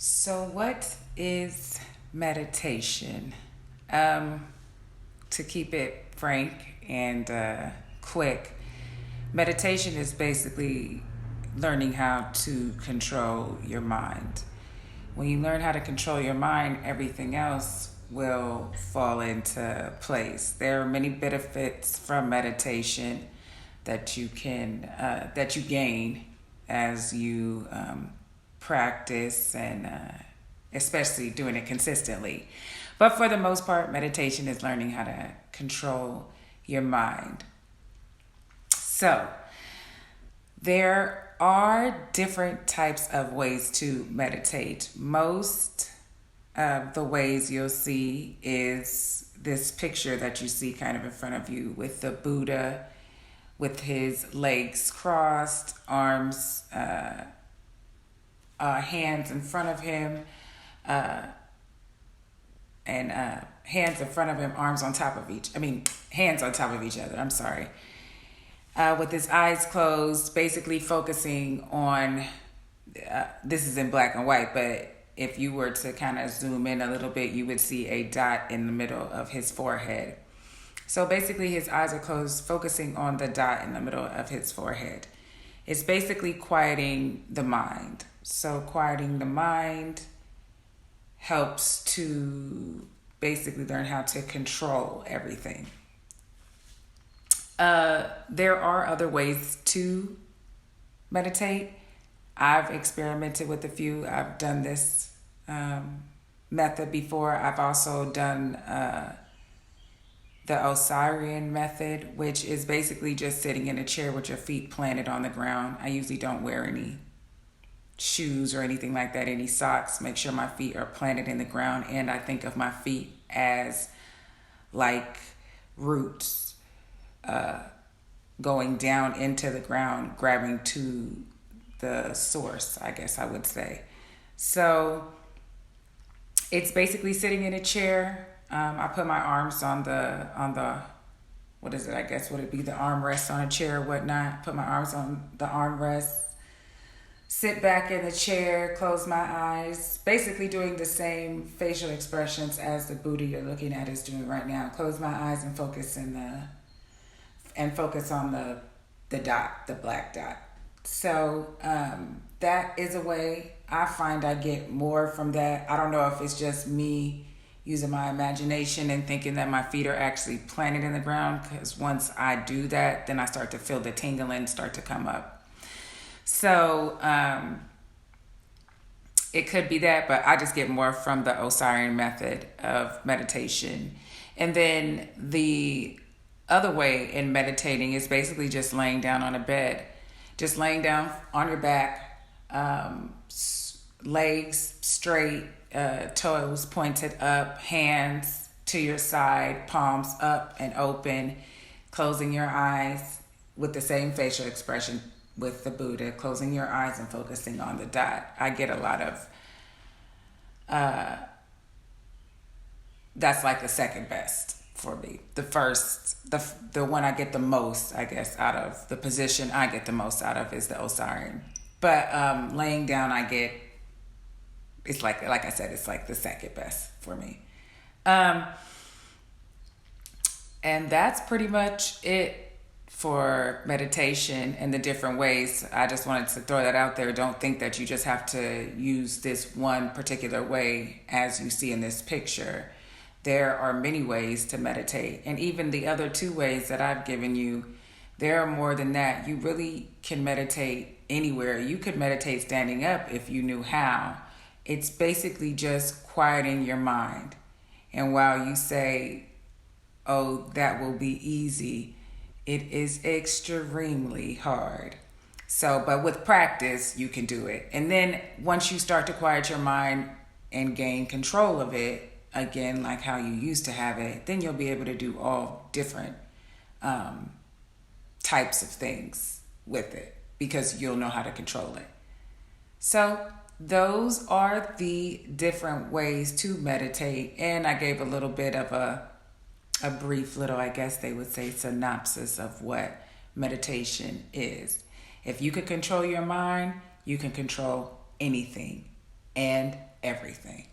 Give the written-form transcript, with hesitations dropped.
So, what is meditation? To keep it frank and quick, meditation is basically learning how to control your mind. When you learn how to control your mind, everything else will fall into place. There are many benefits from meditation that you gain as you practice and especially doing it consistently. But for the most part, meditation is learning how to control your mind. So, there are different types of ways to meditate. Most of the ways you'll see is this picture that you see kind of in front of you with the Buddha with his legs crossed, arms, hands in front of him, and hands in front of him, hands on top of each other. I'm sorry. With his eyes closed, basically focusing on, this is in black and white, but if you were to kind of zoom in a little bit, you would see a dot in the middle of his forehead. So basically his eyes are closed, focusing on the dot in the middle of his forehead. It's basically quieting the mind. So quieting the mind helps to basically learn how to control everything. There are other ways to meditate. I've experimented with a few. I've done this method before. I've also done the Osirian method, which is basically just sitting in a chair with your feet planted on the ground. I usually don't wear any shoes or anything like that, any socks. Make sure my feet are planted in the ground, and I think of my feet as like roots going down into the ground, grabbing to the source, I guess I would say. So it's basically sitting in a chair. I put my arms on the what is it? I guess would it be the armrest on a chair or whatnot? Put my arms on the armrest, sit back in the chair, close my eyes, basically doing the same facial expressions as the Buddha you're looking at is doing right now. Close my eyes and focus on the dot, the black dot. So that is a way. I find I get more from that. I don't know if it's just me using my imagination and thinking that my feet are actually planted in the ground, because once I do that, then I start to feel the tingling start to come up. So it could be that, but I just get more from the Osirian method of meditation. And then the other way in meditating is basically just laying down on a bed. Just laying down on your back, legs straight, toes pointed up, hands to your side, palms up and open, closing your eyes with the same facial expression with the Buddha, closing your eyes and focusing on the dot. I get a lot of, that's like the second best for me. The first, the one I get the most, I guess, out of the position I get the most out of is the Osirian. But laying down, it's like I said, it's like the second best for me. And that's pretty much it for meditation and the different ways. I just wanted to throw that out there. Don't think that you just have to use this one particular way as you see in this picture. There are many ways to meditate. And even the other two ways that I've given you, there are more than that. You really can meditate anywhere. You could meditate standing up if you knew how. It's basically just quieting your mind. And while you say, oh, that will be easy, it is extremely hard. So, but with practice, you can do it. And then once you start to quiet your mind and gain control of it, again, like how you used to have it, then you'll be able to do all different types of things with it because you'll know how to control it. So those are the different ways to meditate. And I gave a little bit of a brief little, I guess they would say, synopsis of what meditation is. If you can control your mind, you can control anything and everything.